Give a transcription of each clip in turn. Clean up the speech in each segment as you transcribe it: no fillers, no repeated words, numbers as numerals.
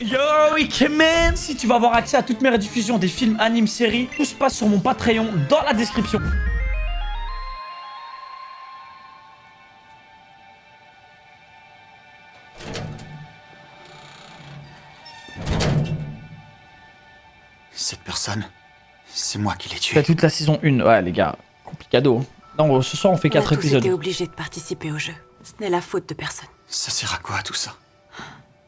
Yo, Ikemen! Si tu veux avoir accès à toutes mes rediffusions des films, animes, séries, tout se passe sur mon Patreon dans la description. Cette personne, c'est moi qui l'ai tuée. C'est toute la saison 1, ouais les gars, complicado. Non, ce soir on fait 4 épisodes. J'étais obligé de participer au jeu. Ce n'est la faute de personne. Ça sert à quoi tout ça?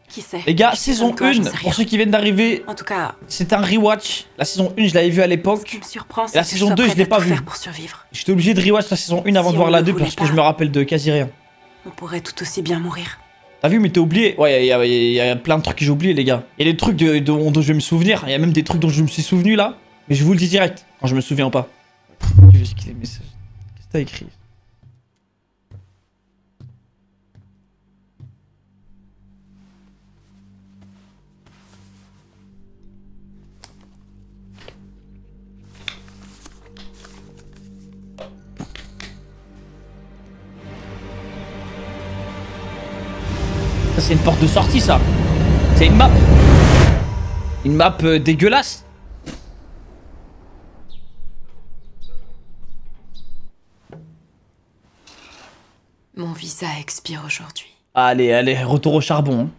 Qui sait? Les gars, saison 1, pour ceux qui viennent d'arriver, en tout cas, c'est un rewatch. La saison 1, je l'avais vue à ce l'époque. qui me surprend, Et la c'est que saison 2, je l'ai pas vue. pour survivre. J'étais obligé de rewatch la saison 1 avant Si de voir on la ne 2 voulait parce que pas. je me rappelle de quasi rien. On pourrait tout aussi bien mourir. T'as vu, mais t'es oublié. Ouais, il y a plein de trucs que j'ai oubliés, les gars. Il y a des trucs dont je vais me souvenir. Il y a même des trucs dont je me suis souvenu là. Mais je vous le dis direct, quand je me souviens pas. Je vais skiller le message. Qu'est-ce que t'as écrit? Ça, c'est une porte de sortie, ça. C'est une map. Une map dégueulasse. Mon visa expire aujourd'hui. Allez, allez, retour au charbon.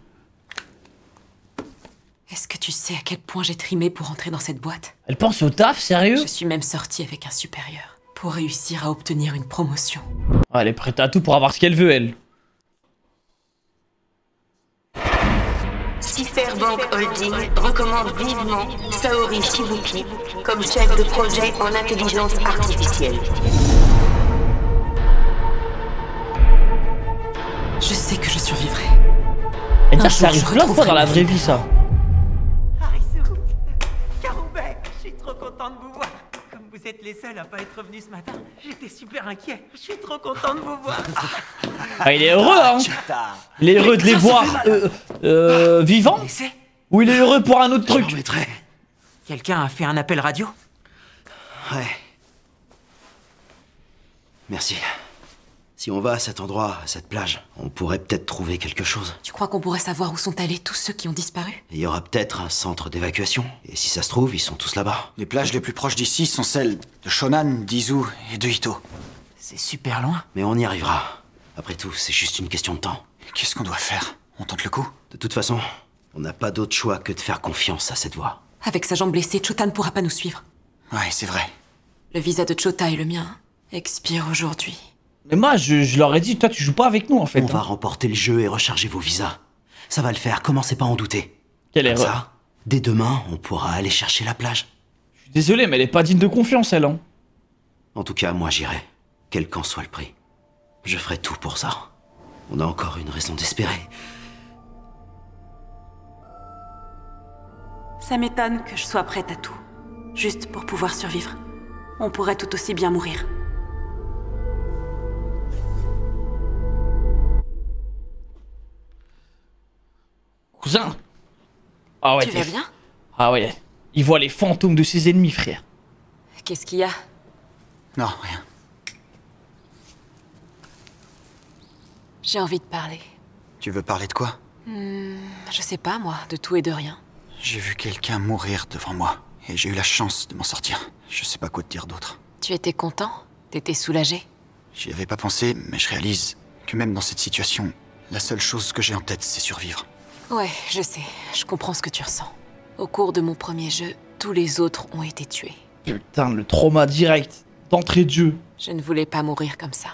Est-ce que tu sais à quel point j'ai trimé pour entrer dans cette boîte? Elle pense au taf, sérieux? Je suis même sortie avec un supérieur pour réussir à obtenir une promotion. Elle est prête à tout pour avoir ce qu'elle veut, elle. Cypherbank Holding recommande vivement Saori Shibuki comme chef de projet en intelligence artificielle. Je sais que je survivrai. Et Un ça jour, arrive je plein de fois dans la retrouverai vraie vie, ça. Harissou, Karoubek, je suis trop content de vous voir. Comme vous êtes les seuls à pas être venus ce matin, j'étais super inquiet. Je suis trop content de vous voir. Ah, il est heureux, hein. Il est heureux de les voir vivants. Laissez. Ou il est heureux pour un autre truc. Quelqu'un a fait un appel radio? Ouais. Merci. Si on va à cet endroit, à cette plage, on pourrait peut-être trouver quelque chose. Tu crois qu'on pourrait savoir où sont allés tous ceux qui ont disparu? Il y aura peut-être un centre d'évacuation. Et si ça se trouve, ils sont tous là-bas. Les plages les plus proches d'ici sont celles de Shonan, d'Izu et de Ito. C'est super loin. Mais on y arrivera. Après tout, c'est juste une question de temps. Qu'est-ce qu'on doit faire? On tente le coup? De toute façon, on n'a pas d'autre choix que de faire confiance à cette voie. Avec sa jambe blessée, Chota ne pourra pas nous suivre. Ouais, c'est vrai. Le visa de Chota et le mien expire aujourd'hui. Mais moi, je leur ai dit, toi, tu joues pas avec nous, en fait. On va remporter le jeu et recharger vos visas. Ça va le faire, commencez pas à en douter. Quelle Comme erreur. ça, dès demain, on pourra aller chercher la plage. Je suis désolé, mais elle est pas digne de confiance, elle, hein. En tout cas, moi j'irai, quel qu'en soit le prix. Je ferai tout pour ça. On a encore une raison d'espérer. Ça m'étonne que je sois prête à tout. Juste pour pouvoir survivre. On pourrait tout aussi bien mourir. Cousin. Ah ouais, Tu vas bien? Ah ouais. Il voit les fantômes de ses ennemis, frère. Qu'est-ce qu'il y a? Non, rien. J'ai envie de parler. Tu veux parler de quoi? Je sais pas, moi, de tout et de rien. J'ai vu quelqu'un mourir devant moi. Et j'ai eu la chance de m'en sortir. Je sais pas quoi te dire d'autre. Tu étais content? T'étais soulagé? J'y avais pas pensé, mais je réalise que même dans cette situation, la seule chose que j'ai en tête, c'est survivre. Ouais, je sais. Je comprends ce que tu ressens. Au cours de mon premier jeu, tous les autres ont été tués. Putain, le trauma direct. D'entrée de jeu. Je ne voulais pas mourir comme ça.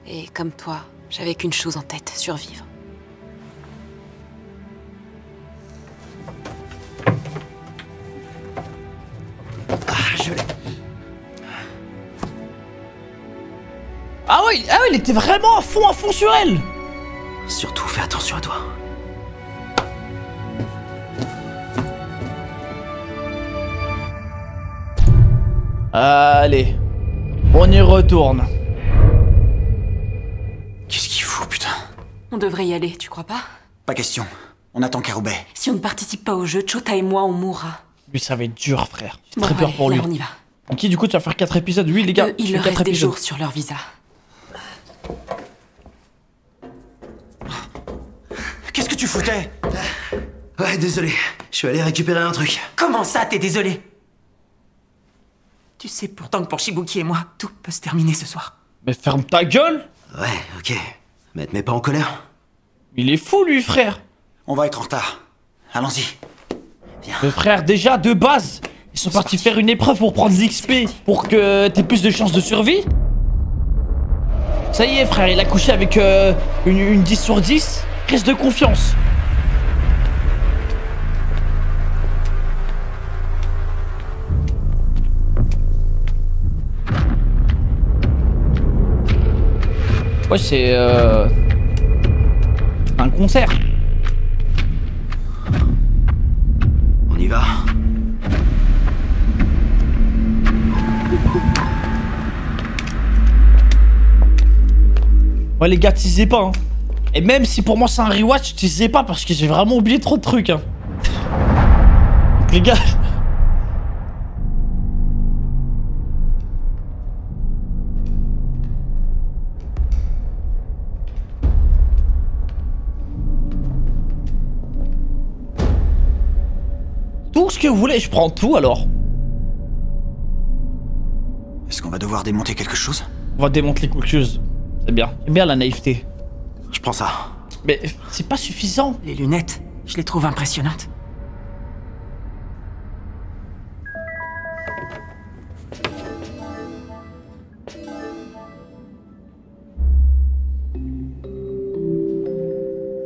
Et comme toi, j'avais qu'une chose en tête, survivre. Ah, je l'ai. Ah ouais, il était vraiment à fond sur elle. Surtout, fais attention à toi. Allez. On y retourne. Qu'est-ce qu'il fout, putain? On devrait y aller, tu crois pas? Pas question. On attend Karoubek. Si on ne participe pas au jeu, Chota et moi, on mourra. Lui, ça va être dur, frère. J'ai Bon, très peur allez, pour lui. là, on y va. Ok, du coup, tu vas faire 4 épisodes. Oui, les gars, Il je leur fais 4 reste des épisodes. jours sur leur visa. Qu'est-ce que tu foutais? Ouais, désolé. Je suis allé récupérer un truc. Comment ça, t'es désolé? Tu sais pourtant que pour Shibuki et moi, tout peut se terminer ce soir. Mais ferme ta gueule! Ouais, ok. Mais te mets pas en colère. Il est fou, lui, frère! On va être en retard. Allons-y. Mais frère, déjà, de base, ils sont partis faire une épreuve pour prendre l'XP, pour que t'aies plus de chances de survie. Ça y est, frère, il a couché avec une 10 sur 10. Crise de confiance. Ouais, c'est un concert. On y va. Ouais, les gars, teasez pas, hein. Et même si pour moi c'est un rewatch, teasez pas parce que j'ai vraiment oublié trop de trucs, hein. Donc, les gars. Tout ce que vous voulez, je prends tout alors. Est-ce qu'on va devoir démonter quelque chose? On va démonter quelque chose. C'est bien. J'aime bien la naïveté. Je prends ça. Mais c'est pas suffisant. Les lunettes, je les trouve impressionnantes.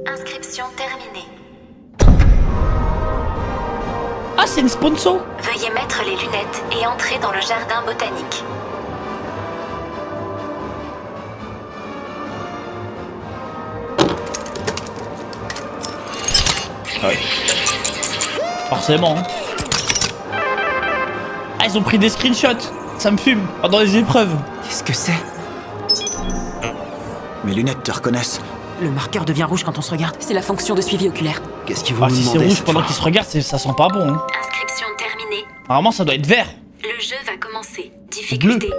Inscription terminée. Ah, c'est une sponsor. Veuillez mettre les lunettes et entrer dans le jardin botanique. Ouais. Forcément. Ah, ils ont pris des screenshots. Ça me fume. Pendant les épreuves. Qu'est-ce que c'est? Mes lunettes te reconnaissent. Le marqueur devient rouge quand on se regarde. C'est la fonction de suivi oculaire. Qu'est-ce qu'ils vont Ah, nous si c'est demander rouge cette pendant fois qu'ils se regardent, ça sent pas bon. Hein. Inscription terminée. Normalement, ça doit être vert. Le jeu va commencer. Difficulté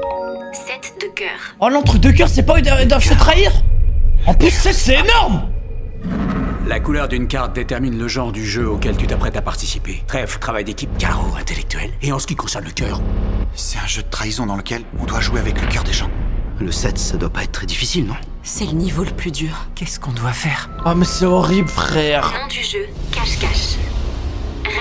7 de cœur. Oh non, truc de cœur, c'est pas eux doivent se trahir. En plus, c'est énorme. La couleur d'une carte détermine le genre du jeu auquel tu t'apprêtes à participer. Trêve, travail d'équipe, carreau, intellectuel. Et en ce qui concerne le cœur, C'est un jeu de trahison dans lequel on doit jouer avec le cœur des gens. Le 7, ça doit pas être très difficile, non? C'est le niveau le plus dur. Qu'est-ce qu'on doit faire? Oh, mais c'est horrible, frère. Nom du jeu, cache-cache.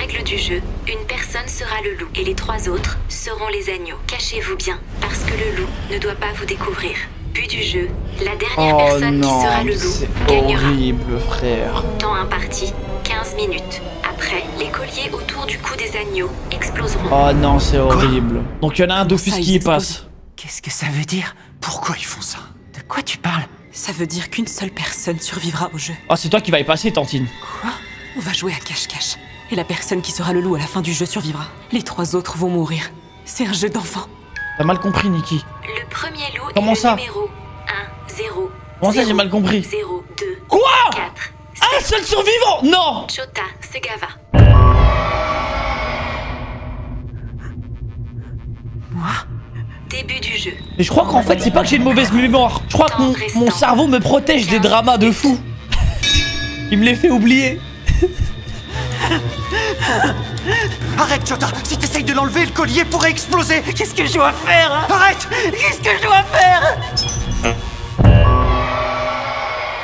Règle du jeu, une personne sera le loup et les 3 autres seront les agneaux. Cachez-vous bien, parce que le loup ne doit pas vous découvrir. But du jeu, la dernière Oh personne qui non, sera le loup c'est gagnera. horrible, frère. Temps imparti, 15 minutes. Après, les colliers autour du cou des agneaux exploseront. Oh non, c'est horrible. Donc il y en a un d'office ça, qui y ils passe. Qu'est-ce que ça veut dire? Pourquoi ils font ça? De quoi tu parles? Ça veut dire qu'une seule personne survivra au jeu. Oh, c'est toi qui vas y passer, Tantine. Quoi? On va jouer à cache-cache. Et la personne qui sera le loup à la fin du jeu survivra. Les 3 autres vont mourir. C'est un jeu d'enfant. T'as mal compris, Nikki. Le premier loup Comment est ça le numéro 1, 0. Comment ça, j'ai mal compris? 0, 2, Quoi? 4. Un seul survivant? Non. Chota, Segava. Moi? Début du jeu. Mais je crois qu'en fait, c'est pas que j'ai une mauvaise mémoire. Je crois que mon cerveau me protège des dramas de fou. Il me les fait oublier. Arrête, Chota! Si t'essayes de l'enlever, le collier pourrait exploser! Qu'est-ce que je dois faire, hein? Arrête! Qu'est-ce que je dois faire?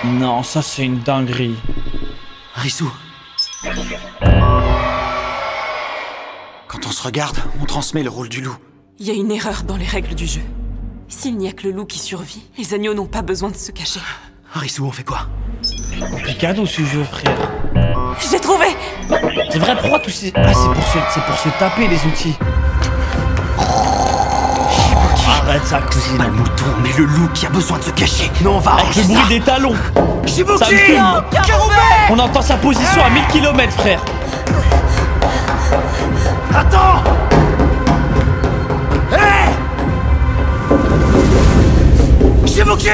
Non, ça c'est une dinguerie. Risou, Quand on se regarde, on transmet le rôle du loup. Il y a une erreur dans les règles du jeu. S'il n'y a que le loup qui survit, les agneaux n'ont pas besoin de se cacher. Risou, on fait quoi? Compliqué ce jeu, frère. J'ai trouvé! C'est vrai, pourquoi tous ces... Ah, c'est pour se taper, les outils. Arrête ça, Pas cousine. le mouton, mais le loup qui a besoin de se cacher. Non, on va Avec le arranger bruit ça. des talons. Ça me Shibuki! fume. On entend sa position à 1000 km, frère. Attends! Hé! Shibuki!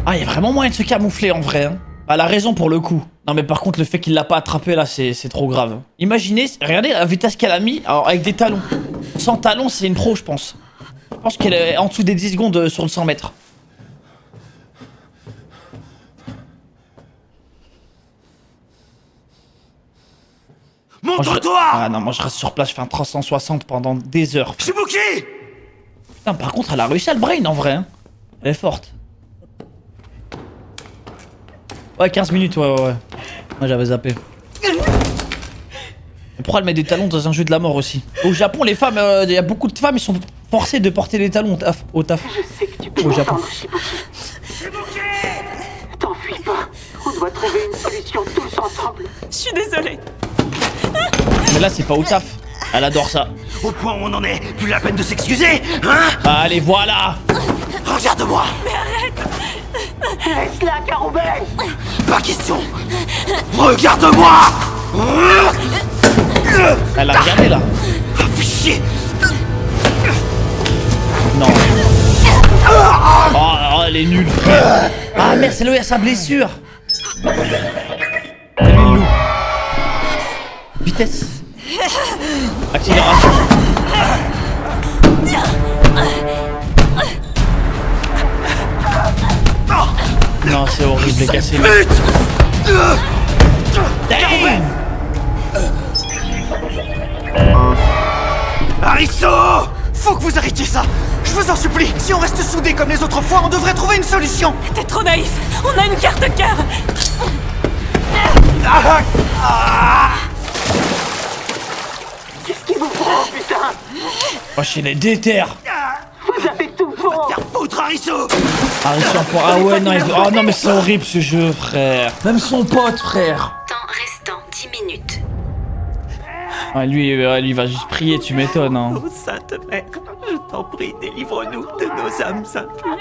Ah, il y a vraiment moyen de se camoufler en vrai. Hein. Elle a raison pour le coup. Non, mais par contre, le fait qu'il l'a pas attrapé là, c'est trop grave. Imaginez, regardez la vitesse qu'elle a mis alors, avec des talons. Sans talons, c'est une pro, je pense. Je pense qu'elle est en dessous des 10 secondes sur le 100 mètres. Montre-toi! Ah non, moi je reste sur place, je fais un 360 pendant des heures. Shibuki! Putain, par contre, elle a réussi à le brain en vrai. Hein. Elle est forte. Ouais, 15 minutes, ouais. Moi j'avais zappé. Mais pourquoi elle met des talons dans un jeu de la mort aussi? Au Japon, les femmes, il y a beaucoup de femmes, ils sont forcées de porter des talons au taf. Je sais que tu peux Au Japon. m'entendre, Shibuki. T'enfuis pas. On doit trouver une solution tous ensemble. Je suis désolée. Mais là, c'est pas au taf. Elle adore ça. Au point où on en est, plus la peine de s'excuser, hein? Allez, voilà. Regarde-moi! Laisse-la, Karube. Pas question! Regarde-moi! Elle a regardé là. Ah, fais chier! Non. Oh, elle est nulle, frère. Ah merde, c'est lui à sa blessure. C'est lui le loup. Vitesse. Accélération. Non, c'est horrible, les gars, c'est Damn. Arisso! Faut que vous arrêtiez ça! Je vous en supplie! Si on reste soudés comme les autres fois, on devrait trouver une solution! T'es trop naïf. On a une carte cœur. Qu'est-ce qui vous prend, putain? Oh, je les déterre. Vous avez tout faux. Faire foutre, Arisso! Ah ouais, non, oh non, mais c'est horrible ce jeu, frère. Même son pote, frère. Temps restant 10 minutes. Ah, lui va juste prier, tu m'étonnes, hein. Oh, Sainte Mère, je t'en prie, délivre-nous de nos âmes impures.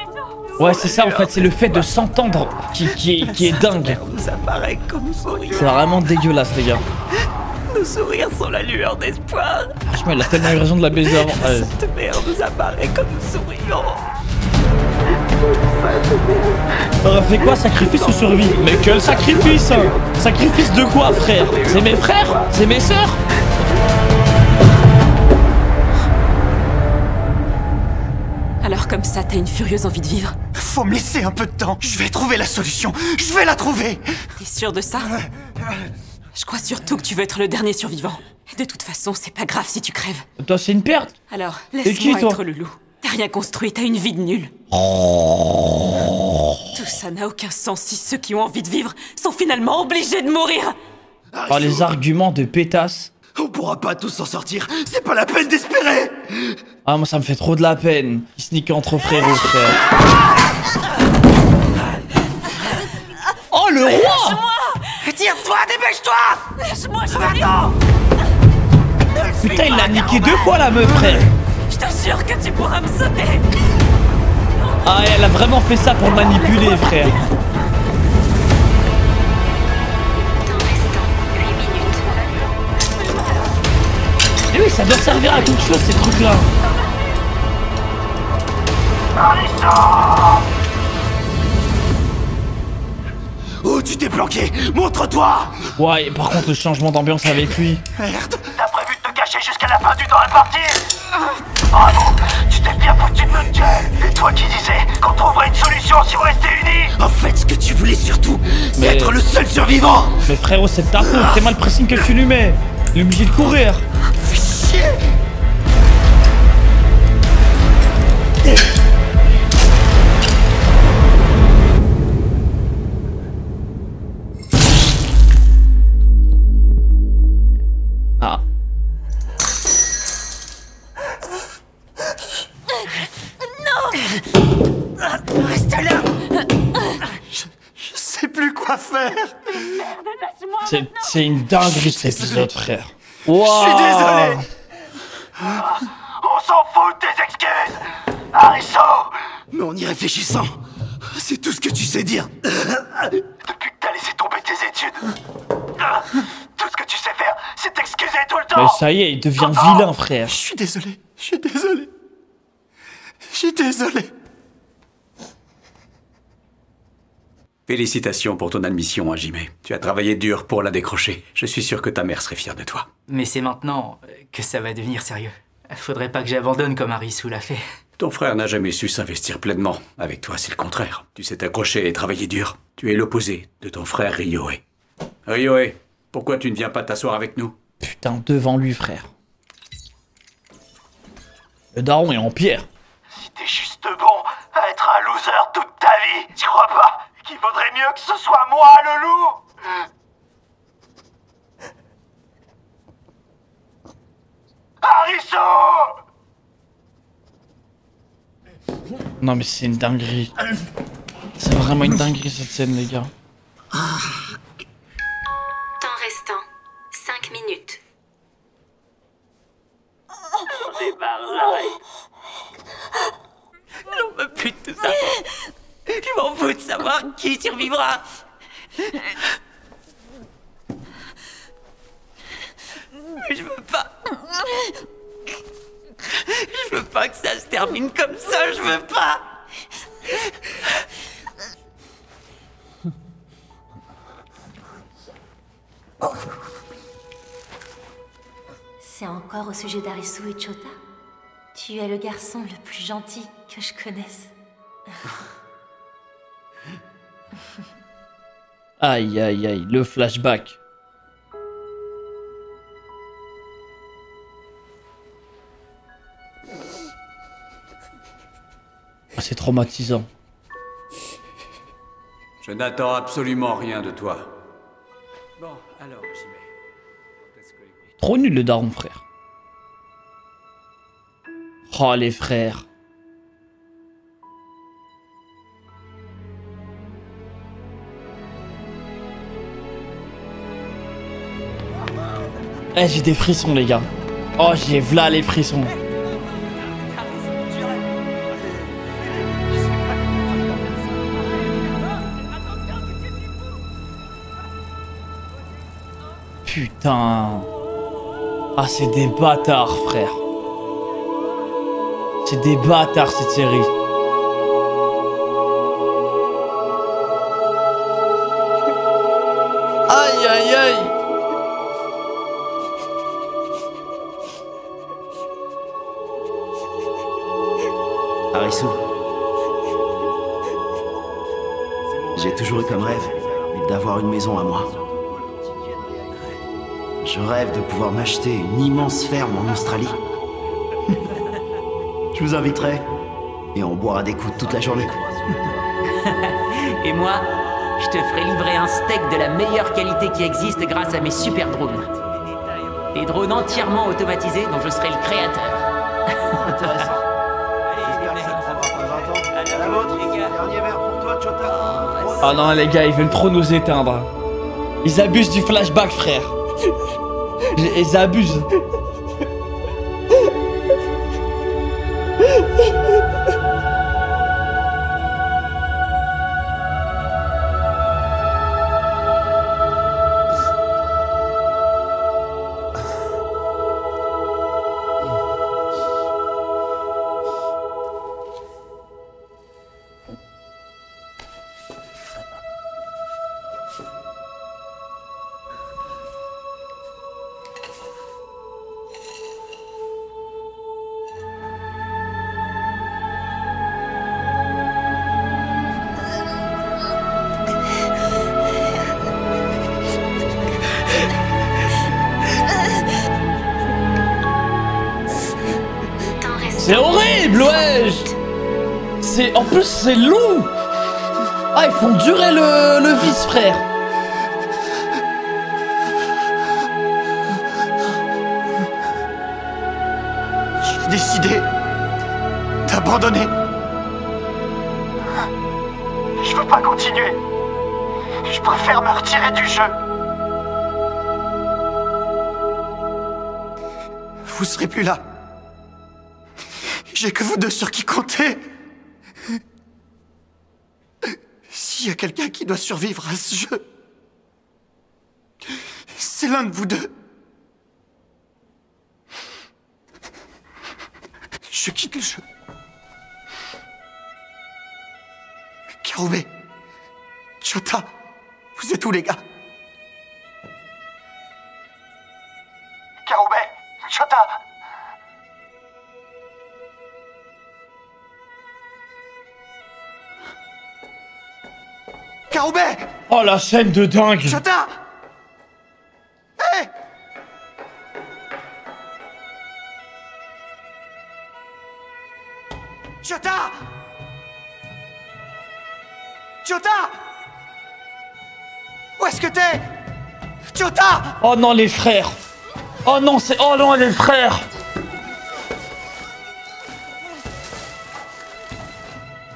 Ouais, c'est ça, en fait, c'est le fait de s'entendre qui est dingue. Nous apparaît comme sourire. C'est vraiment dégueulasse, les gars. Nos sourires sont la lueur d'espoir. Franchement, il a tellement eu raison de la baiser avant. Ouais. Sainte Mère nous apparaît comme souriant. T'aurais fait quoi, sacrifice ou survie? Mais quel sacrifice! Sacrifice de quoi, frère? C'est mes frères? C'est mes sœurs? Alors comme ça, t'as une furieuse envie de vivre? Faut me laisser un peu de temps. Je vais trouver la solution. Je vais la trouver. T'es sûr de ça? Je crois surtout que tu veux être le dernier survivant. De toute façon, c'est pas grave si tu crèves. Toi, c'est une perte. Alors, Et qui, laisse-moi toi être le loup. T'as rien construit, t'as une vie de nul. Tout ça n'a aucun sens si ceux qui ont envie de vivre sont finalement obligés de mourir. Oh, les arguments de pétasse. On pourra pas tous s'en sortir, c'est pas la peine d'espérer! Ah, moi, ça me fait trop de la peine. Ils sneak entre frérots, frère. Oh, le roi! Tire-toi, dépêche-toi. Lâche-moi, je vais dire. Putain, il l'a niqué 2 fois, la meuf, frère. Je te jure que tu pourras me sauter. Ah, elle a vraiment fait ça pour le manipuler, frère. Temps restant 8 minutes. Et oui, ça doit servir à quelque chose, ces trucs-là. Où tu t'es planqué? Montre-toi! Ouais, et par contre, le changement d'ambiance avec lui. Merde! T'as prévu de te cacher jusqu'à la fin du temps imparti? Bravo, tu t'es bien foutu de notre gueule. Et toi qui disais qu'on trouverait une solution si vous restez unis? En fait, ce que tu voulais surtout, c'est Mais- être le seul survivant! Mais frérot, c'est de ta faute. C'est mal le pressing que tu lui mets. Il est obligé de courir. Fais chier! Ah. Reste là. Je sais plus quoi faire. C'est une dinguerie cet épisode, frère. Wow. Je suis désolé. On s'en fout de tes excuses. Arisso, Mais en y réfléchissant, c'est tout ce que tu sais dire! depuis que t'as laissé tomber tes études, tout ce que tu sais faire, c'est t'excuser tout le temps. Mais ça y est, il devient vilain, frère. Je suis désolé. Je suis désolé. Je suis désolé. Félicitations pour ton admission, Hajime. Tu as travaillé dur pour la décrocher. Je suis sûr que ta mère serait fière de toi. Mais c'est maintenant que ça va devenir sérieux. Faudrait pas que j'abandonne comme Arisu l'a fait. Ton frère n'a jamais su s'investir pleinement. Avec toi, c'est le contraire. Tu sais t'accrocher et travailler dur. Tu es l'opposé de ton frère Ryohei. Ryohei, pourquoi tu ne viens pas t'asseoir avec nous? Putain, devant lui, frère. Le daron est en pierre. Si t'es juste bon à être un loser toute ta vie, tu crois pas qu'il vaudrait mieux que ce soit moi le loup? Harrison! Non mais c'est une dinguerie. C'est vraiment une dinguerie cette scène, les gars. Temps restant, 5 minutes. J'en peux plus de tout ça. Je m'en fous de savoir qui survivra. Mais je veux pas. Je veux pas que ça se termine comme ça, je veux pas. C'est encore au sujet d'Arisu et Chota? Tu es le garçon le plus gentil que je connaisse. Aïe aïe aïe, le flashback. Ah, c'est traumatisant. Je n'attends absolument rien de toi. Bon, alors j'y vais. Trop nul le daron, frère. Oh les frères. Eh, j'ai des frissons, les gars. Oh, j'ai v'là les frissons. Putain. Ah, c'est des bâtards, frère. C'est des bâtards, cette série. Aïe, aïe, aïe. Arisu. J'ai toujours eu comme rêve d'avoir une maison à moi. Je rêve de pouvoir m'acheter une immense ferme en Australie. Je vous inviterai et on boira des coups toute la journée. Et moi, je te ferai livrer un steak de la meilleure qualité qui existe grâce à mes super drones. Des drones entièrement automatisés dont je serai le créateur. Intéressant. J'espère que ça ne prendra pas 20 ans. La vôtre, dernier verre pour toi, Chota. Ah non, les gars, ils veulent trop nous éteindre. Ils abusent du flashback, frère. Ils abusent. C'est horrible, wesh. C'est... En plus, c'est long. Ah, ils font durer le vice, frère. J'ai décidé d'abandonner. Je veux pas continuer. Je préfère me retirer du jeu. Vous serez plus là. J'ai que vous deux sur qui compter. S'il y a quelqu'un qui doit survivre à ce jeu, c'est l'un de vous deux. Je quitte le jeu. Karube, Chota, vous êtes où, les gars? Karube, Chota. Karube! Oh, la scène de dingue. Chota! Hé! Chota! Chota! Où est-ce que t'es? Chota! Oh non, les frères! Oh non, c'est... Oh non, les frères!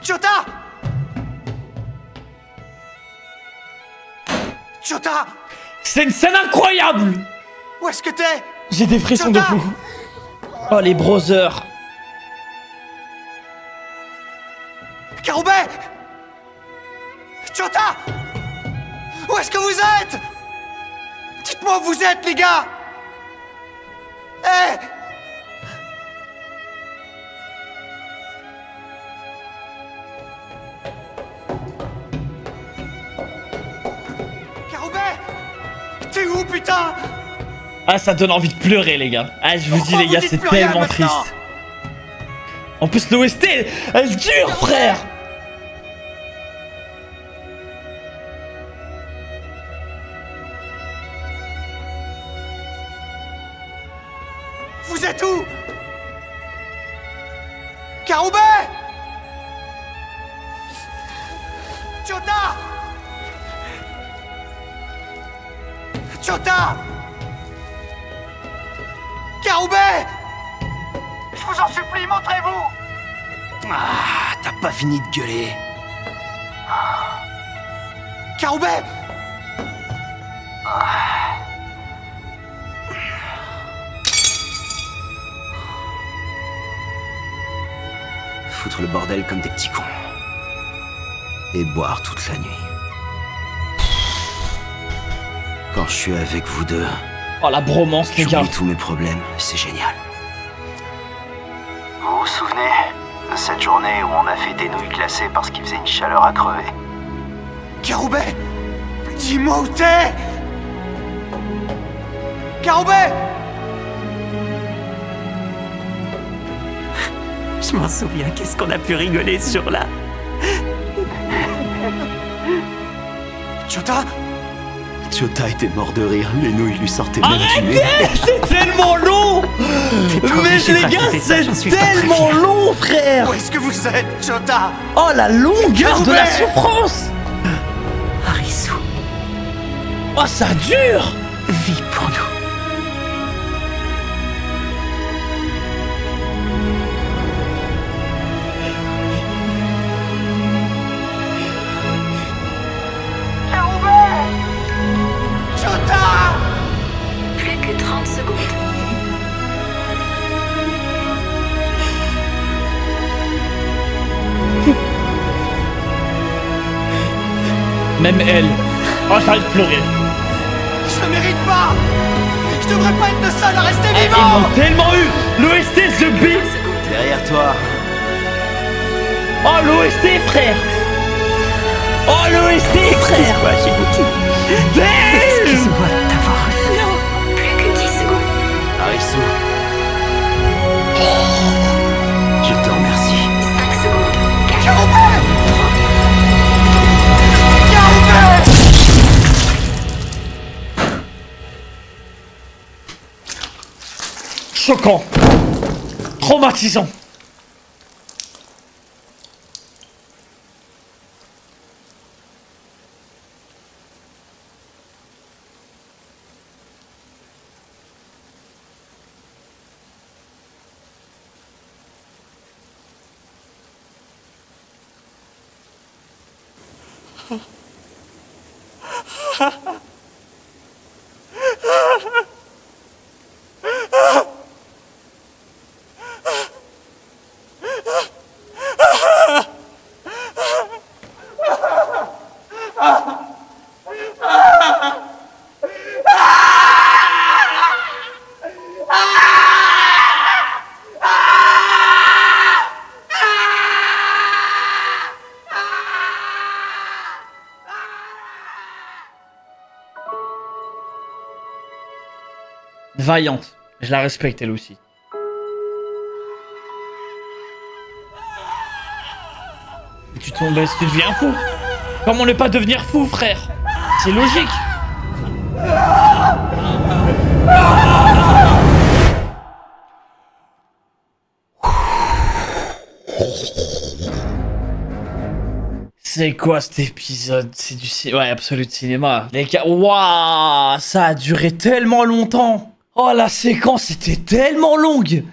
Chota! Chota! C'est une scène incroyable! Où est-ce que t'es? J'ai des frissons de fou. Oh, les brothers. Karubé! Chota! Où est-ce que vous êtes? Dites-moi où vous êtes, les gars! Hé! Karubé! T'es où, putain? Ah, ça donne envie de pleurer, les gars. Ah, je vous dis, les gars, c'est tellement triste. En plus, l'OST, elle dure, frère! Vous êtes où? Karubé! Chota! Chota! Karubé! Je vous en supplie, montrez-vous! Ah, t'as pas fini de gueuler. Karubé! Foutre le bordel comme des petits cons. Et boire toute la nuit. Quand je suis avec vous deux... Oh, la bromance, les gars. J'oublie tous mes problèmes, c'est génial. Vous vous souvenez de cette journée où on a fait des nouilles glacées parce qu'il faisait une chaleur à crever? Karubé! Dis-moi où t'es! Karubé! Je m'en souviens, qu'est-ce qu'on a pu rigoler ce jour-là? Chota? Chota était mort de rire, les nouilles lui sortaient même du nez. Arrêtez! C'est tellement long! Mais les gars, c'est tellement long, frère! Où est-ce que vous êtes, Chota? Oh, la longueur de la souffrance! Arisu. Oh, ça dure! Vis pour nous. Plus que 30 secondes. Même elle. Oh, j'arrête de pleurer. Je ne mérite pas! Je devrais pas être le seul à rester Ils vivant! m'ont tellement eu! L'OST The Beat! Derrière toi. Oh, l'OST, frère! Oh, l'OST, frère! Excuse-moi, Shibuki. Damn! Excuse-moi de t'avoir... Non, plus que 10 secondes. Arisu. Je te remercie. 5 secondes. 4, Karubé! 3. Karubé! Choquant! Traumatisant! Vaillante. Je la respecte, elle aussi. Mais tu deviens fou. Comment ne pas devenir fou, frère? C'est logique. C'est quoi cet épisode? C'est du cinéma. Ouais, absolu de cinéma. Les gars, waouh, ça a duré tellement longtemps. Oh, la séquence était tellement longue.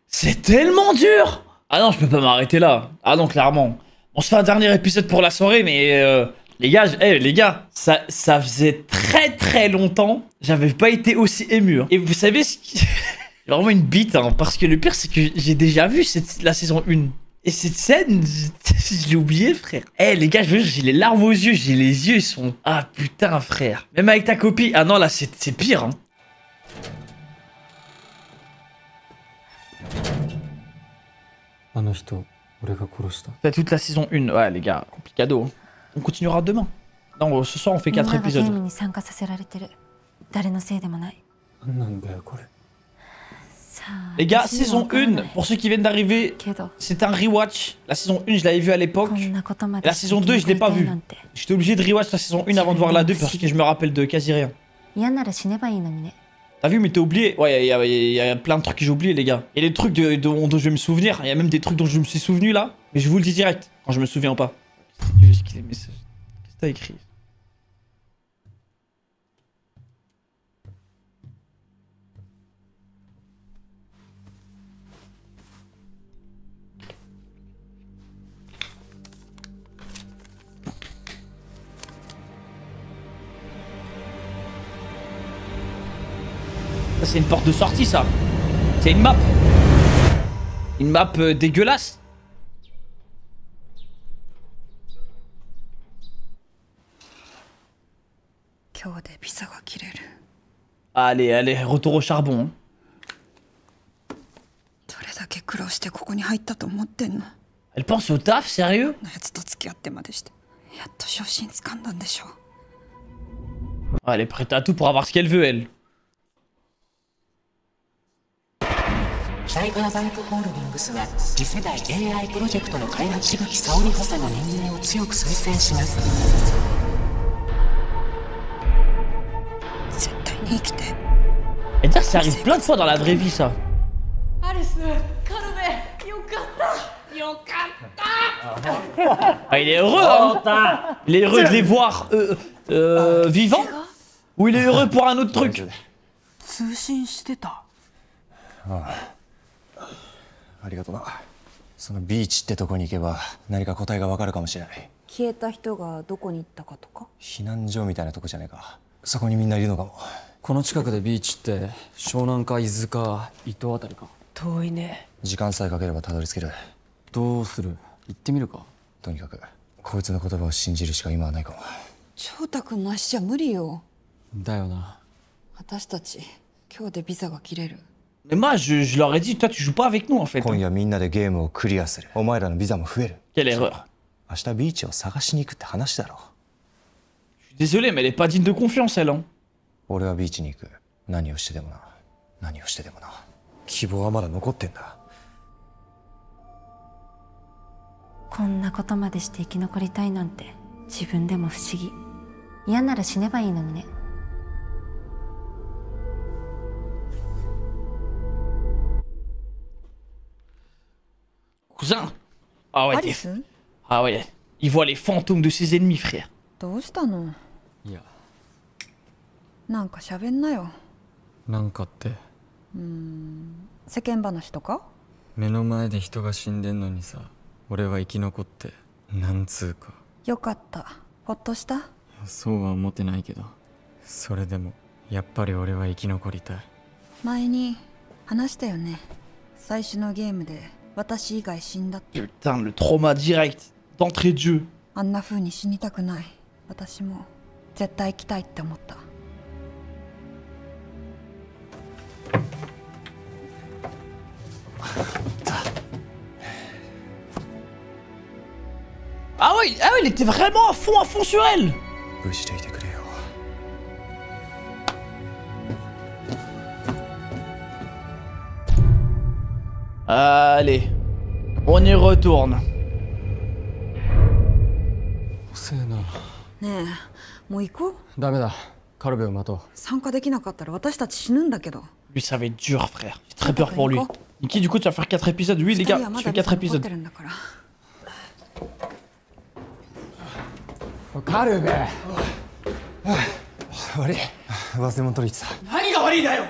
C'est tellement dur. Ah non, je peux pas m'arrêter là. Ah non, clairement. On se fait un dernier épisode pour la soirée, mais les gars, les gars, ça faisait très longtemps. J'avais pas été aussi ému. Hein. Et vous savez ce qui... J'ai vraiment une bite, hein, parce que le pire, c'est que j'ai déjà vu la saison 1. Et cette scène, je l'ai oublié, frère. Les gars, je veux dire, j'ai les larmes aux yeux, j'ai les yeux, ils sont... Ah, putain, frère. Même avec ta copie... Ah non, là, c'est pire, hein. C'est toute la saison 1. Ouais, les gars, complicado. Hein. On continuera demain. Non, ce soir, on fait 4 épisodes. Les gars, saison 1, pour ceux qui viennent d'arriver, c'est un rewatch. La saison 1, je l'avais vue à l'époque. La saison 2, je l'ai pas vue. J'étais obligé de rewatch la saison 1 avant de voir la 2 parce que je me rappelle de quasi rien. T'as vu, mais t'as oublié. Ouais, il y a plein de trucs que j'ai oubliés, les gars. Il y a des trucs dont je vais me souvenir. Il y a même des trucs dont je me suis souvenu là. Mais je vous le dis direct, quand je me souviens pas. Qu'est-ce que t'as écrit? C'est une porte de sortie, ça. C'est une map. Une map dégueulasse. Allez, allez, retour au charbon. Hein. Elle pense au taf, sérieux? Elle est prête à tout pour avoir ce qu'elle veut, elle. サイバーバンクホールディングスは次世代 AI プロジェクトの開発しぶき沙織補佐の任命を強く推薦します。絶対に生きて。Et dire, ça arrive plein de fois dans la vraie vie, ça. Alice, Karume, Ah, il est heureux, hein. Il est heureux de les voir vivants. Ou il est heureux pour un autre truc. 通信してた。ありがとうな。そのビーチってとこに行けば何か答えがわかるかもしれない。消えた人がどこに行ったかとか。避難所みたいなとこじゃねえか。そこにみんないるのかも。この近くでビーチって湘南か伊豆か伊東あたりか。遠いね。時間さえかければたどり着ける。どうする？行ってみるか。とにかくこいつの言葉を信じるしか今はないかも。翔太君なしじゃ無理よ。だよな。私たち今日でビザが切れる。 Mais moi, je leur ai dit, toi, tu joues pas avec nous, en fait. Quelle erreur. Je suis désolé, mais elle est pas digne de confiance, elle, hein. 俺はビーチに行く。何をしてでもな。何をしてでもな。希望はまだ残ってんだ。こんなことまでして生き残りたいなんて自分でも不思議。嫌なら死ねばいいのにね。 Cousin. Ah ouais. Ah ouais. Il voit les fantômes de ses ennemis, frère. どうしたの？いや。なんか喋んなよ。なんかって。世間話とか？目の前で人が死んでんのにさ、俺は生き残って、なんつうか。よかった。ほっとした？そうは思ってないけど、それでもやっぱり俺は生き残りたい。前に話したよね。最初のゲームで。 私以外死んだって。 Putain, le trauma direct d'entrée de jeu. あんな風に死にたくない。私も絶対生きたいって思った。Ah ouais, il était vraiment à fond sur elle. Allez, on y retourne. 遅えな。ねえ、もう行こう。ダメだ。カルベを待とう。参加できなかったら私たち死ぬんだけど。 Lui, ça va être dur, frère. J'ai très peur pour lui. Nikki, du coup, tu vas faire 4 épisodes. Oui, les gars, je fais 4 épisodes. カルベ悪い忘れ物取りに行ってた。何が悪いだよ。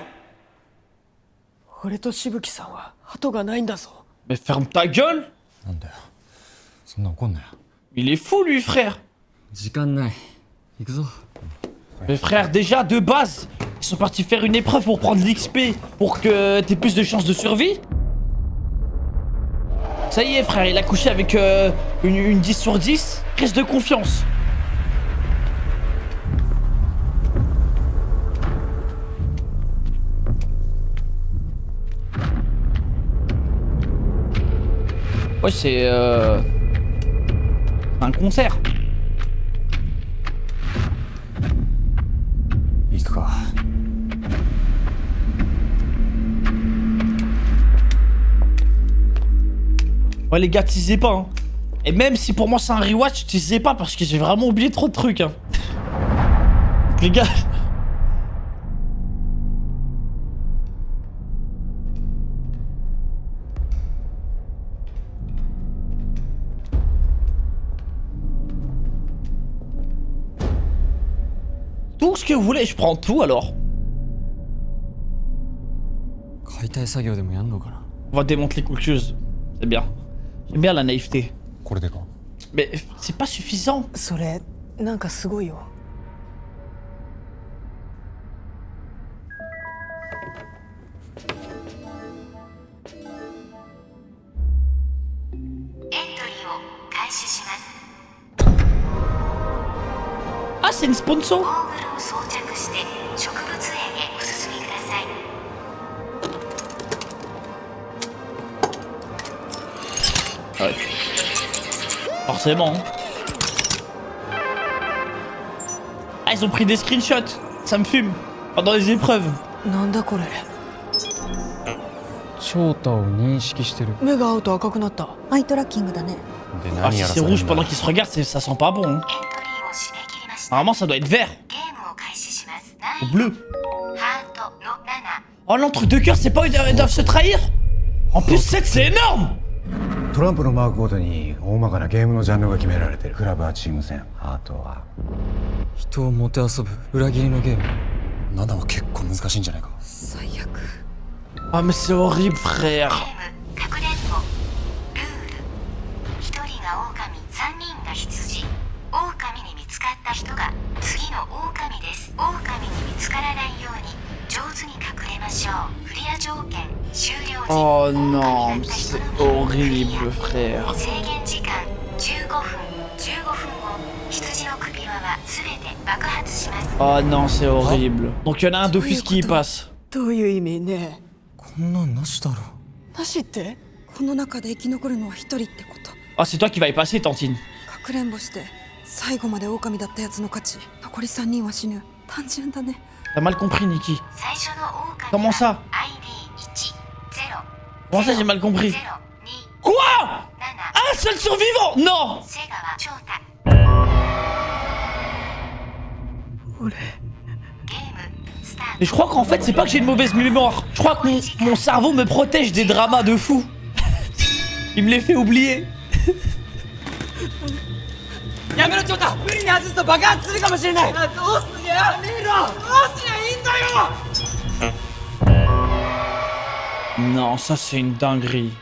俺としぶきさんは後がないんだぞ。 Mais ferme ta gueule! なんだよ。そんな怒んなよ。 Il est fou lui frère! 時間ない。行くぞ。 Mais frère, déjà de base, ils sont partis faire une épreuve pour prendre l'XP pour que t'aies plus de chances de survie. Ça y est frère, il a couché avec une 10 sur 10, crise de confiance. Ouais, c'est un concert. 行くか。Ouais les gars, teasez pas hein. Et même si pour moi c'est un rewatch, teasez pas parce que j'ai vraiment oublié trop de trucs hein. Les gars. Tout ce que vous voulez, je prends tout alors. 解体作業でもやんのかな。 On va démanteler quelque chose. C'est bien. J'aime bien la naïveté. これでか。 Mais c'est pas suffisant. それなんかすごいよ。Ah, c'est une sponsor. Ouais. Forcément. Ah, ils ont pris des screenshots. Ça me fume. Pendant les épreuves. なんだこれ。翔太を認識してる。目が合うと赤くなった。アイトラッキングだね。 Ah, si c'est rouge pendant qu'ils se regardent, ça sent pas bon. Hein. Normalement, ça doit être vert. Ou bleu. Oh, l'entre deux cœurs, c'est pas ils doivent se trahir. En plus, 7, c'est énorme. トランプのマークごとに大まかなゲームのジャンルが決められてる。クラブはチーム戦、あとは人をもてあそぶ裏切りのゲーム。7は結構難しいんじゃないか。最悪。 Ah, mais c'est horrible, frère. Oh non, c'est horrible, frère. Oh non, c'est horrible. Donc il y en a un d'office qui y passe. どういう意味ね。こんなんなしだろ。なしって？この中で生き残るのは一人ってこと。 Ah, c'est toi qui vas y passer, Tantine. かくれんぼして最後まで狼だったやつの勝ち。残り3人は死ぬ。単純だね。 T'as mal compris, Nikki. Comment ça? Comment ça, j'ai mal compris? Quoi? Un seul survivant? Non! Mais je crois qu'en fait, c'est pas que j'ai une mauvaise mémoire. Je crois que mon cerveau me protège des dramas de fou. Il me les fait oublier. やめろ、ちょっと無理に外すと爆発するかもしれない。どうすりゃやめろ。どうすりゃいいんだよ。 Non, ça c'est une dinguerie.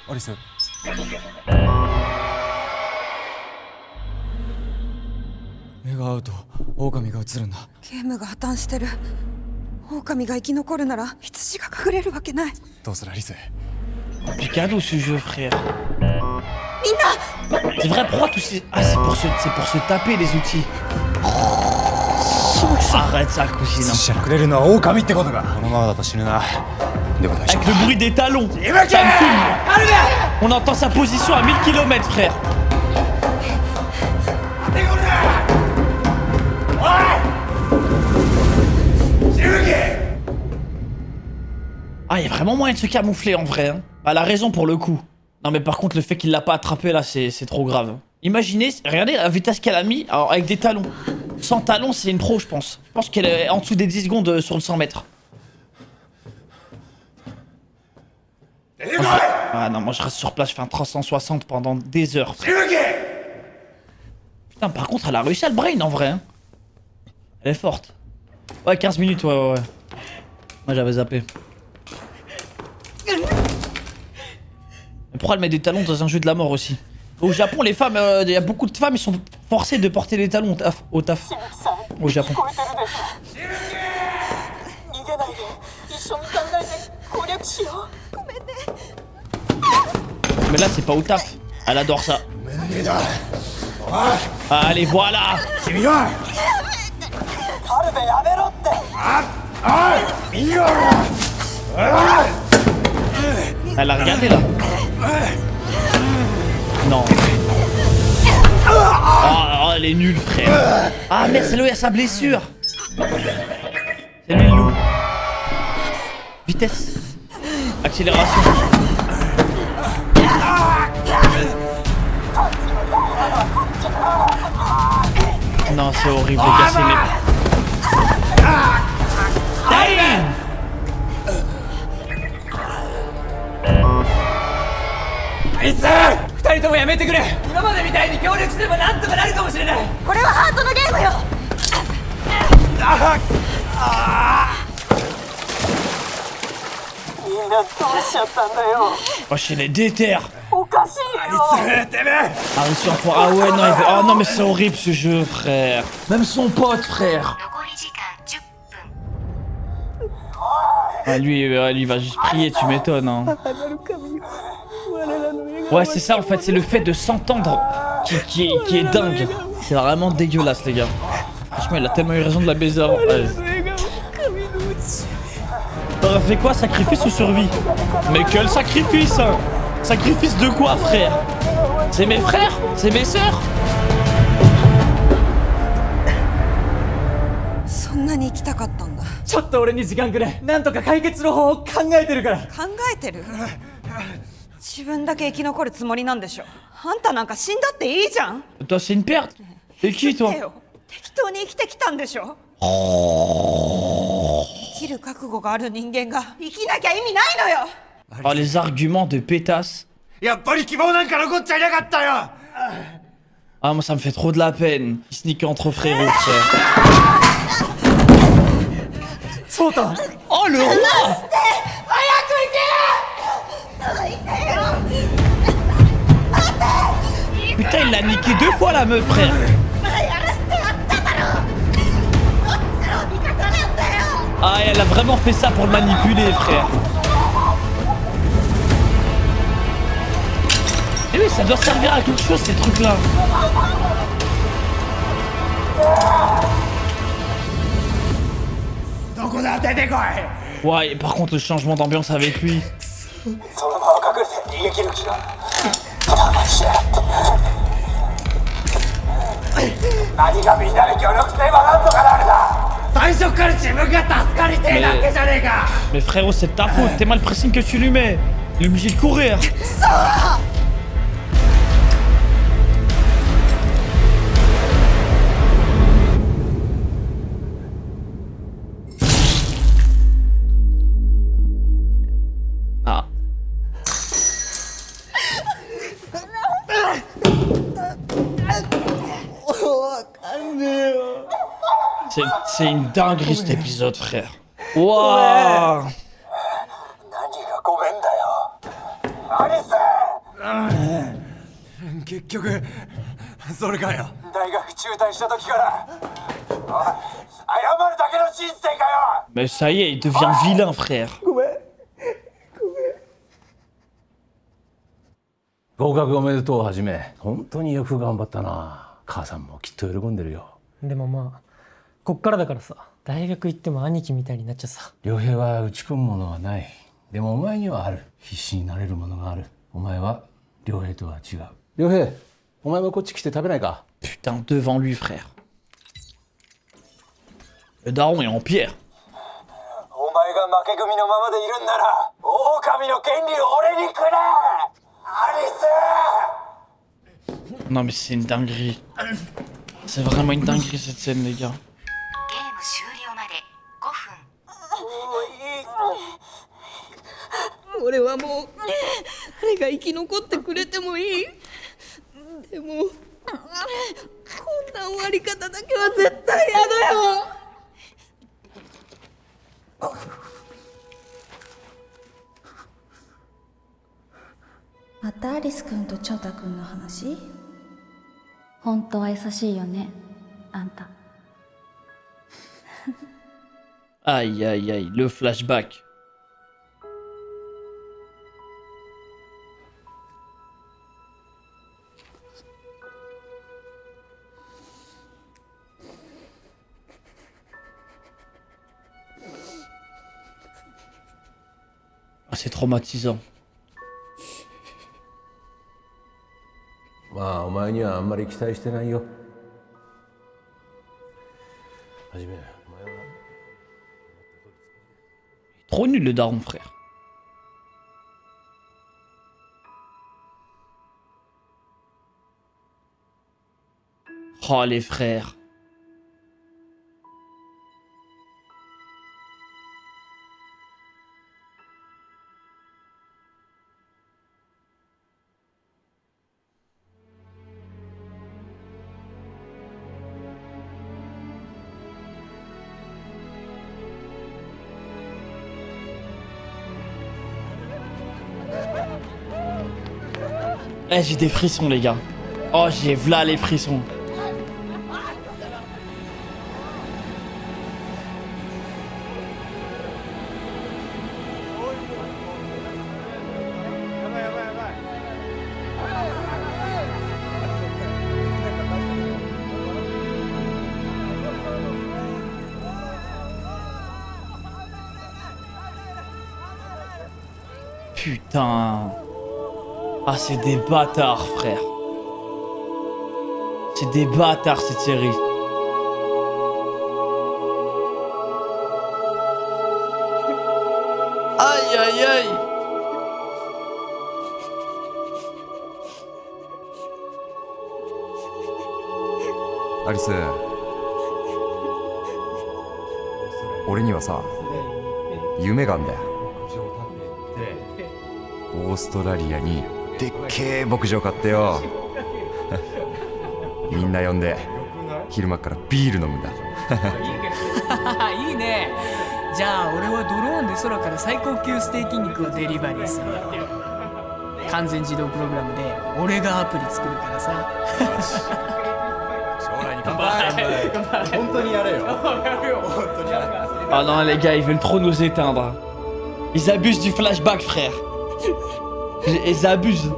アリス。目が合うと狼が映るんだ。ゲームが破綻してる。狼が生き残るなら羊が隠れるわけない。どうするアリス。 Complicado ce jeu, frère. C'est vrai, pourquoi tous ces... Ah, c'est pour se taper les outils. Arrête ça, cousine. Avec le bruit des talons. Ça me fume. On entend sa position à 1000 km, frère. Ah, il y a vraiment moyen de se camoufler en vrai. Hein. Elle a raison pour le coup. Non, mais par contre, le fait qu'il l'a pas attrapé là, c'est trop grave. Imaginez, regardez la vitesse qu'elle a mis alors, avec des talons. Sans talons, c'est une pro, je pense. Je pense qu'elle est en dessous des 10 secondes sur le 100 mètres. Ah non, moi je reste sur place, je fais un 360 pendant des heures. Putain, Putain, par contre, elle a réussi à le brain en vrai. Hein. Elle est forte. Ouais, 15 minutes, ouais. Moi, j'avais zappé. Mais pourquoi elle met des talons dans un jeu de la mort aussi? Au Japon, les femmes, il y a beaucoup de femmes, ils sont forcées de porter des talons au taf. Au Japon. Mais là, c'est pas au taf. Elle adore ça. Allez, voilà. Elle a regardé là. Non. Oh, elle est nulle, frère. Ah merde, c'est lui à sa blessure. C'est lui le loup. Vitesse. Accélération. Non, c'est horrible, les gars, c'est les... Damn! あいつ二人ともやめてくれ。今までみたいに協力すればなんとかなるかもしれない。これはハートのゲームよ。みんなどうしちゃったんだよ。 Oh, je les déterre. おかしいよ。あいつてめえ。 Ah, ah ouais, non, oh non, mais c'est horrible ce jeu, frère. Même son pote, frère. Ah, lui, il va juste prier, tu m'étonnes. Hein. Ouais, c'est ça en fait, c'est le fait de s'entendre qui est dingue. C'est vraiment dégueulasse, les gars. Franchement, il a tellement eu raison de la baiser avant. Ouais. T'aurais fait quoi, sacrifice ou survie? Mais quel sacrifice hein. Sacrifice de quoi, frère? C'est mes frères? C'est mes sœurs? そんなに行きたかったんだ。ちょっと俺に時間くれ。なんとか解決の方法を考えてるから。考えてる？自分だけ生き残るつもりなんでしょ。あんたなんか死んだっていいじゃん。Toi, c'est une perte. C'est qui, toi? 適当に生きてきたんでしょ。生きる覚悟がある人間が生きなきゃ意味ないのよ。Oh, les arguments de pétasse. やっぱり希望なんか残っちゃいなかったよ。 Ah, moi, ça me fait trop de la peine. Il sneak entre frérots, frère. Oh, le roi! Putain, il l'a niqué 2 fois, la meuf, frère. Ah, elle a vraiment fait ça pour le manipuler, frère. Eh oui, ça doit servir à quelque chose, ces trucs-là. Ouais, par contre, le changement d'ambiance avec lui. Mais frérot, c'est de ta faute. T'es mal pressing que tu lui mets. Il est obligé de courir. Ah. C'est une dinguerie cet épisode, frère. Waouh. Mais ça y est, il devient vilain, frère. 合格おめでとうはじめ、本当によく頑張ったな。母さんもきっと喜んでるよ。でもまあこっからだからさ、大学行っても兄貴みたいになっちゃさ。良平は打ち込むものはない。でもお前にはある。必死になれるものがある。お前は良平とは違う。良平、お前もこっち来て食べないか。 Putain, devant lui, frère. Le daron est en pierre. Non mais c'est une dinguerie. C'est vraiment une dinguerie cette scène, les gars. Moi, 誰が生き残ってくれてもいい。でもんな終わり方だけは絶対嫌だよ。またアリス君とチョウタ君の話？本当は優しいよね、あんた。Aïe aïe aïe, le flashback. Ah, c'est traumatisant. まあお前にはあんまり期待してないよ。はじめ、お前は Trop nul le daron, frère. Oh, les frères. Eh, j'ai des frissons, les gars. Oh, j'ai v'là les frissons. Putain. Ah, c'est des bâtards, frère. C'est des bâtards, cette série. Aïe, aïe, aïe. Alice, 俺にはさ、夢があんだよ。オーストラリアにでっけえ牧場買ってよ。みんな呼んで昼間からビール飲むんだ。いいね。じゃあ俺はドローンで空から最高級ステーキ肉をデリバリーするよ。完全自動プログラムで俺がアプリ作るからさ。将来に乾杯。本当にやれよ。本当にやれ。Ah non, les gars, ils veulent trop nous éteindre. Ils abusent du flashback, frère. Ils abusent.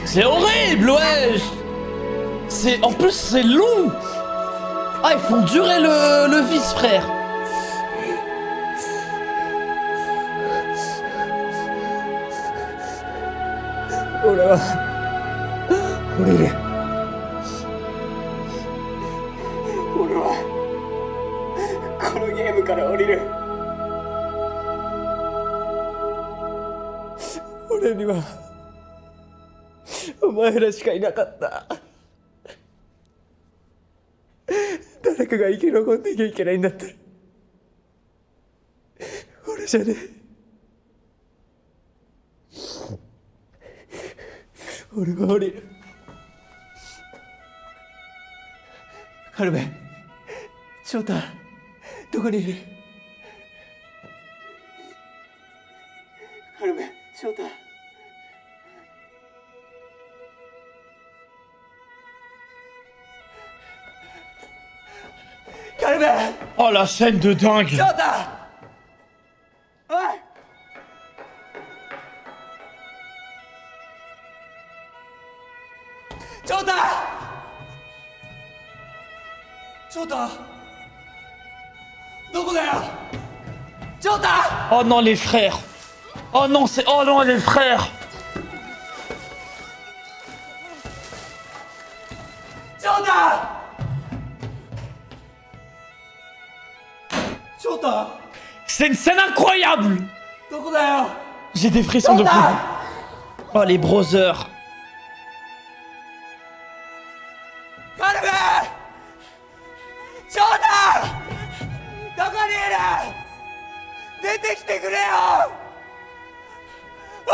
C'est horrible, wesh. C'est... En plus, c'est long. Ah, ils font durer le vice, frère. Oh là là. Orire. Ore wa このゲームから降りる。俺にはお前らしかいなかった。誰かが生き残っていきゃいけないんだったら俺じゃねえ。俺は降りる。カルメ、翔太、どこにいる？カルメ、翔太。Oh la scène de dingue. Chota! Chota! Chota! Oh non, les frères! Oh non, c'est... Oh non, les frères! Chota! Chota! C'est une scène incroyable! J'ai des frissons de fou. Oh, les brothers. Kalbe! Chota! どこにいる？出てきてくれよ！おい！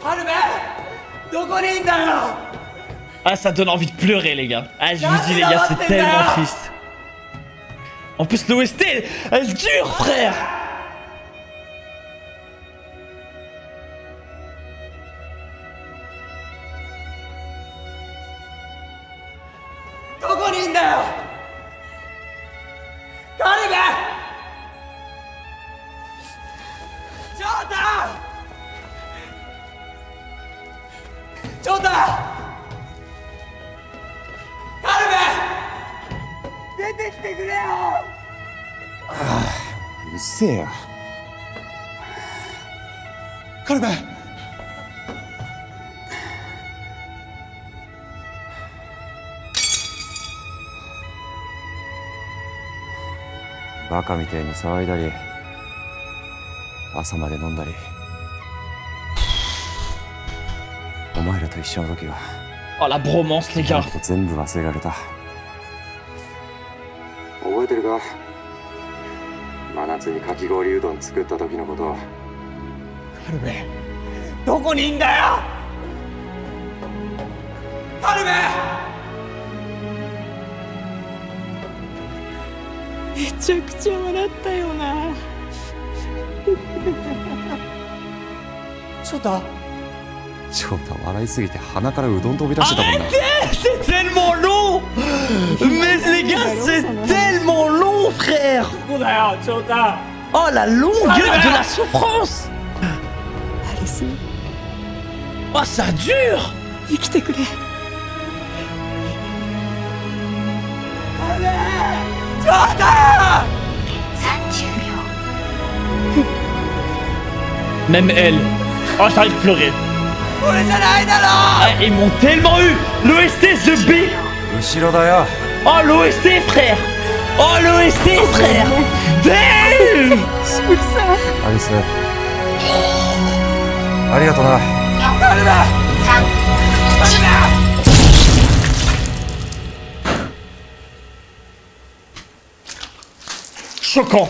カルベ！どこにいんだよ！ Ah, ça donne envie de pleurer, les gars. Ah, je vous dis, les gars, c'est tellement triste. En plus, l'OST, elle dure, frère. Ah, うっせえよ。カルベ。バカみたいに騒いだり、朝まで飲んだり。お前らと一緒の時は。Oh la bromance, les gars. 全部忘れられた。覚えてるか？真夏にかき氷うどん作った時のこと。カルベ、どこにいんだよ！カルベ！めちゃくちゃ笑ったよな。ちょっと笑いすぎて鼻からうどん飛び出してたもんな。C'est tellement long! Mais les gars, c'est tellement long, frère! Oh, la longueur de la souffrance! Oh, ça dure! 生きてくれ。Même elle. Oh, j'arrive à pleurer. Ah, ils m'ont tellement eu. L'OST The B. Oh, l'OST, frère. Oh, l'OST, frère. Damn. Alice. Arigato na. Choquant.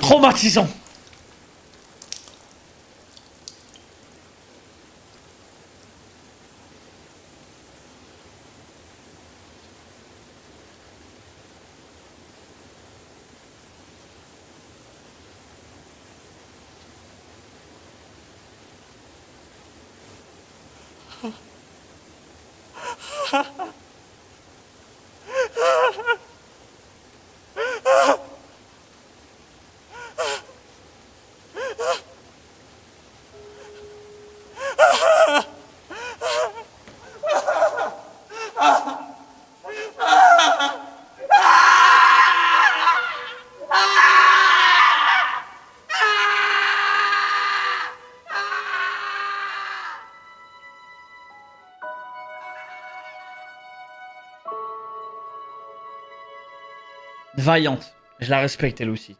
Traumatisant. Vaillante, je la respecte elle aussi.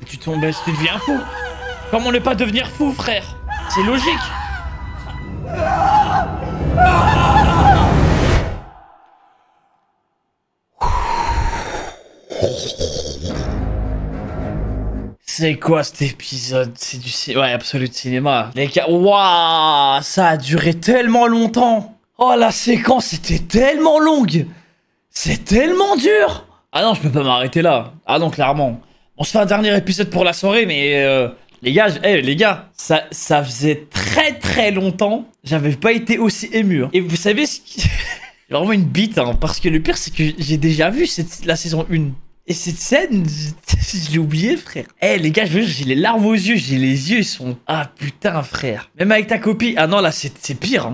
Et tu tombes, tu deviens fou. Comment ne pas devenir fou, frère? C'est logique. C'est quoi cet épisode? C'est du cinéma, ouais, Absolute Cinéma. Les gars, waouh, ça a duré tellement longtemps. Oh, la séquence était tellement longue. C'est tellement dur. Ah non, je peux pas m'arrêter là. Ah non, clairement. On se fait un dernier épisode pour la soirée, mais les gars, les gars, ça faisait très longtemps. J'avais pas été aussi ému. Hein. Et vous savez ce qui... J'ai vraiment une bite, hein, parce que le pire, c'est que j'ai déjà vu la saison 1. Et cette scène, je l'ai oublié, frère. Eh, les gars, je veux dire, j'ai les larmes aux yeux, j'ai les yeux, ils sont... Ah, putain, frère. Même avec ta copine... Ah non, là, c'est pire, hein.